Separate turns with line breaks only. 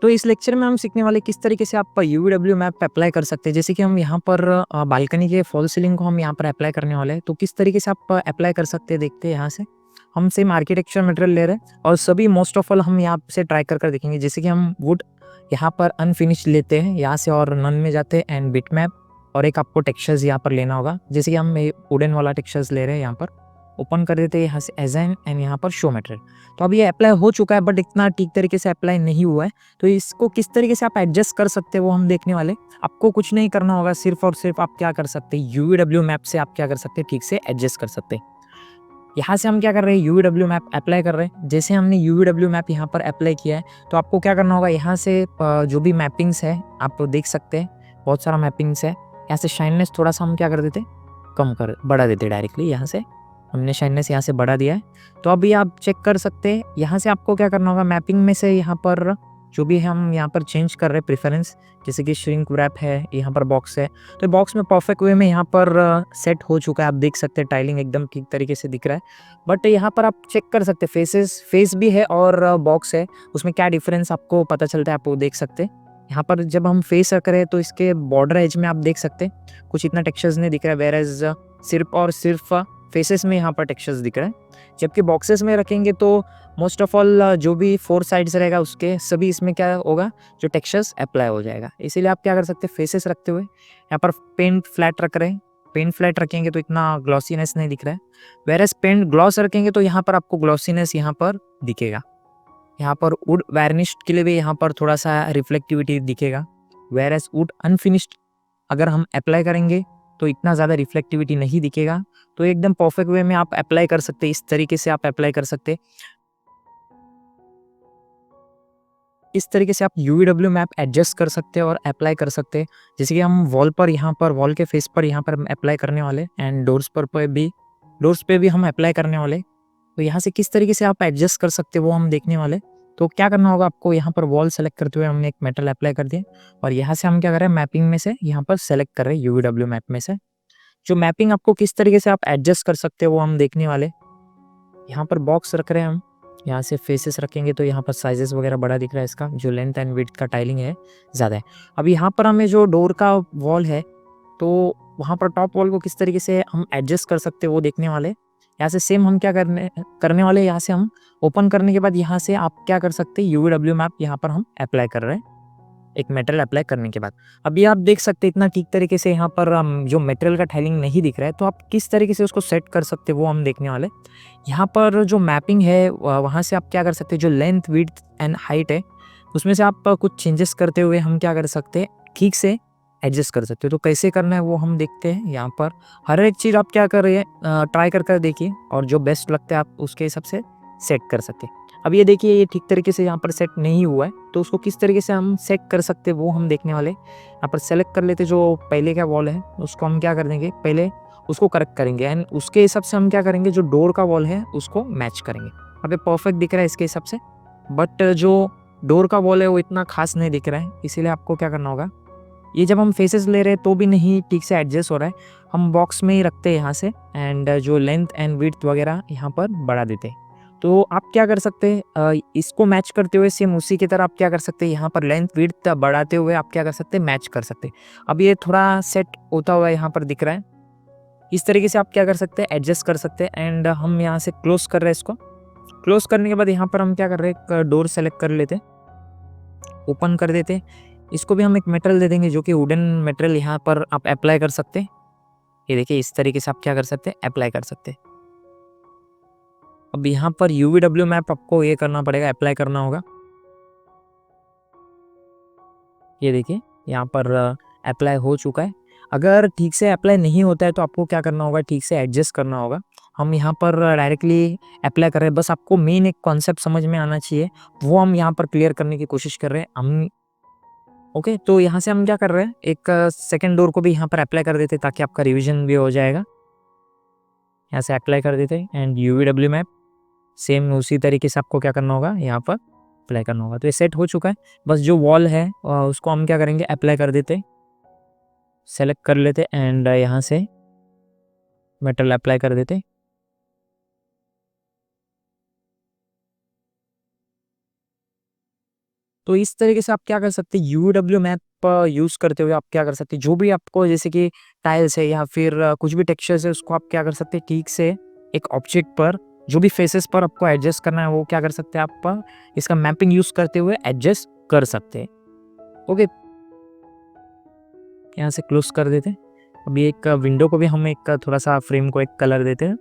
तो इस लेक्चर में हम सीखने वाले किस तरीके से आप यूवीडब्ल्यू मैप अप्लाई कर सकते हैं। जैसे कि हम यहाँ पर बालकनी के फॉल सीलिंग को हम यहाँ पर अप्लाई करने वाले हैं, तो किस तरीके से आप अप्लाई कर सकते हैं देखते हैं। यहाँ से हम सेम आर्किटेक्चर मटेरियल ले रहे हैं और सभी मोस्ट ऑफ ऑल हम यहाँ से ट्राई कर देखेंगे। जैसे कि हम वुड यहाँ पर अनफिनिश लेते हैं यहाँ से और नन में जाते हैं एंड बिट मैप, और एक आपको टेक्सचर्स यहाँ पर लेना होगा। जैसे कि हम वुडन वाला टेक्सचर्स ले रहे हैं, यहाँ पर ओपन कर देते हैं यहाँ से एजाइन एंड यहाँ पर शो मटेरियल। तो अब ये अप्लाई हो चुका है बट इतना ठीक तरीके से अप्लाई नहीं हुआ है, तो इसको किस तरीके से आप एडजस्ट कर सकते हैं वो हम देखने वाले। आपको कुछ नहीं करना होगा, सिर्फ और सिर्फ आप क्या कर सकते हैं, यूवीडब्ल्यू मैप से आप क्या कर सकते हैं, ठीक से एडजस्ट कर सकते हैं। यहाँ से हम क्या कर रहे हैं, यूवीडब्ल्यू मैप अप्लाई कर रहे हैं। जैसे हमने यूवीडब्ल्यू मैप यहाँ पर अप्लाई किया है, तो आपको क्या करना होगा, यहाँ से जो भी मैपिंग्स है आप देख सकते हैं, बहुत सारा मैपिंग्स है। यहाँ से शाइननेस थोड़ा सा हम क्या कर देते, बढ़ा देते डायरेक्टली। यहाँ से हमने शाइननेस यहाँ से बढ़ा दिया है। तो अभी आप चेक कर सकते हैं, यहाँ से आपको क्या करना होगा, मैपिंग में से यहाँ पर जो भी हम यहाँ पर चेंज कर रहे हैं प्रेफरेंस, जैसे कि श्रिंक रैप है, यहाँ पर बॉक्स है, तो बॉक्स में परफेक्ट वे में यहाँ पर सेट हो चुका है। आप देख सकते हैं टाइलिंग एकदम ठीक तरीके से दिख रहा है। बट यहाँ पर आप चेक कर सकते हैं, फेस भी है और बॉक्स है, उसमें क्या डिफरेंस आपको पता चलता है, आप वो देख सकते हैं। यहाँ पर जब हम फेस करें तो इसके बॉर्डर एज में आप देख सकते हैं कुछ इतना टेक्सचर्स नहीं दिख रहा है, वेयर एज सिर्फ और सिर्फ फेसेस में यहाँ पर टेक्सचर्स दिख रहा है। जबकि बॉक्सेस में रखेंगे तो मोस्ट ऑफ ऑल जो भी 4 साइड्स रहेगा उसके सभी इसमें क्या होगा, जो टेक्सचर्स अप्लाई हो जाएगा। इसीलिए आप क्या कर सकते हैं, फेसेस रखते हुए यहाँ पर पेंट फ्लैट रख रहे हैं। पेंट फ्लैट रखेंगे तो इतना ग्लॉसीनेस नहीं दिख रहा है, वेयर एज पेंट ग्लॉस रखेंगे तो यहाँ पर आपको ग्लॉसीनेस यहाँ पर दिखेगा। यहाँ पर वुड वार्निश के लिए भी यहाँ पर थोड़ा सा रिफ्लेक्टिविटी दिखेगा, वेयर एज वुड अनफिनिश्ड अगर हम अप्लाई करेंगे तो इतना ज़्यादा रिफ्लेक्टिविटी नहीं दिखेगा। तो एकदम परफेक्ट वे में आप अप्लाई कर सकते हैं, इस तरीके से आप अप्लाई कर सकते हैं। इस तरीके से आप यूवीडब्ल्यू मैप एडजस्ट कर सकते हैं और अप्लाई कर सकते हैं। जैसे कि हम वॉल पर यहाँ पर वॉल के फेस पर यहाँ पर अप्लाई करने वाले एंड डोर्स पे भी हम अप्लाई करने वाले। तो यहाँ से किस तरीके से आप एडजस्ट कर सकते हैं वो हम देखने वाले। तो क्या करना होगा आपको, यहाँ पर वॉल सेलेक्ट करते हुए हमने एक मेटल अप्लाई कर दिया और यहाँ से हम क्या कर रहे हैं, मैपिंग में से यहाँ पर सेलेक्ट कर रहे हैं यूवीडब्ल्यू मैप में से। जो मैपिंग आपको किस तरीके से आप एडजस्ट कर सकते हैं वो हम देखने वाले। यहाँ पर बॉक्स रख रहे हैं हम, यहाँ से फेसेस रखेंगे तो यहाँ पर साइजेस वगैरह बड़ा दिख रहा है, इसका जो लेंथ एंड विड्थ का टाइलिंग है ज़्यादा है। अब यहाँ पर हमें जो डोर का वॉल है तो वहाँ पर टॉप वॉल को किस तरीके से हम एडजस्ट कर सकते हैं वो देखने वाले। यहाँ से सेम हम क्या करने वाले, यहाँ से हम ओपन करने के बाद यहाँ से आप क्या कर सकते हैं, यूवीडब्ल्यू मैप यहाँ पर हम अप्लाई कर रहे हैं एक मेटल अप्लाई करने के बाद। अभी आप देख सकते हैं इतना ठीक तरीके से यहाँ पर जो मटेरियल का टाइलिंग नहीं दिख रहा है, तो आप किस तरीके से उसको सेट कर सकते हैं वो हम देखने वाले। यहाँ पर जो मैपिंग है वहाँ से आप क्या कर सकते हैं, जो लेंथ विड्थ एंड हाइट है उसमें से आप कुछ चेंजेस करते हुए हम क्या कर सकते हैं, ठीक से एडजस्ट कर सकते हो। तो कैसे करना है वो हम देखते हैं। यहाँ पर हर एक चीज़ आप क्या कर रहे हैं, ट्राई कर देखिए और जो बेस्ट लगता है आप उसके हिसाब से सेट कर सकते हैं। अब ये देखिए ये ठीक तरीके से यहाँ पर सेट नहीं हुआ है, तो उसको किस तरीके से हम सेट कर सकते हैं वो हम देखने वाले। यहाँ पर सेलेक्ट कर लेते, जो पहले का वॉल है उसको हम क्या कर देंगे, पहले उसको करेक्ट करेंगे एंड उसके हिसाब से हम क्या करेंगे, जो डोर का वॉल है उसको मैच करेंगे। अब ये परफेक्ट दिख रहा है इसके हिसाब से, बट जो डोर का वॉल है वो इतना खास नहीं दिख रहा है। इसीलिए आपको क्या करना होगा, ये जब हम फेसेस ले रहे हैं तो भी नहीं ठीक से एडजस्ट हो रहा है, हम बॉक्स में ही रखते हैं यहाँ से एंड जो लेंथ एंड विड्थ वगैरह यहाँ पर बढ़ा देते हैं। तो आप क्या कर सकते हैं, इसको मैच करते हुए सेम उसी की तरह आप क्या कर सकते हैं, यहाँ पर लेंथ विड्थ बढ़ाते हुए आप क्या कर सकते हैं, मैच कर सकते हैं। अब ये थोड़ा सेट होता हुआ यहाँ पर दिख रहा है, इस तरीके से आप क्या कर सकते हैं, एडजस्ट कर सकते हैं। एंड हम यहाँ से क्लोज कर रहे हैं, इसको क्लोज करने के बाद यहाँ पर हम क्या कर रहे हैं, एक डोर सेलेक्ट कर लेते, ओपन कर देते। इसको भी हम एक मटेरियल दे देंगे जो कि वुडन मटेरियल यहाँ पर आप अप्लाई कर सकते हैं। ये देखिए इस तरीके से आप क्या कर सकते हैं, अप्लाई कर सकते हैं। अब यहाँ पर यूवीडब्ल्यू मैप आपको ये करना पड़ेगा, अप्लाई करना होगा। ये देखिए यहाँ पर अप्लाई हो चुका है। अगर ठीक से अप्लाई नहीं होता है तो आपको क्या करना होगा, ठीक से एडजस्ट करना होगा। हम यहाँ पर डायरेक्टली अप्लाई कर रहे हैं, बस आपको मेन एक कॉन्सेप्ट समझ में आना चाहिए, वो हम यहाँ पर क्लियर करने की कोशिश कर रहे हैं हम। ओके, तो यहाँ से हम क्या कर रहे हैं, एक सेकेंड डोर को भी यहाँ पर अप्लाई कर देते ताकि आपका रिविजन भी हो जाएगा। यहाँ से अप्लाई कर देते एंड यूवीडब्ल्यू मैप सेम उसी तरीके से आपको क्या करना होगा, यहाँ पर अप्लाई करना होगा। तो ये सेट हो चुका है, बस जो वॉल है उसको हम क्या करेंगे, अप्लाई कर देते, सेलेक्ट कर लेते एंड यहाँ से मेटल अप्लाई कर देते। तो इस तरीके से आप क्या कर सकते हैं, यूडब्ल्यू मैप यूज़ करते हुए आप क्या कर सकते हैं, जो भी आपको जैसे कि टाइल्स है या फिर कुछ भी टेक्सचर्स है, उसको आप क्या कर सकते हैं, ठीक से एक ऑब्जेक्ट पर जो भी फेसेस पर आपको एडजस्ट करना है, वो क्या कर सकते हैं, आप इसका मैपिंग यूज़ करते हुए एडजस्ट कर सकते हैं। ओके, यहाँ से क्लोज कर देते हैं। अभी एक विंडो को भी हम एक थोड़ा सा फ्रेम को एक कलर देते हैं।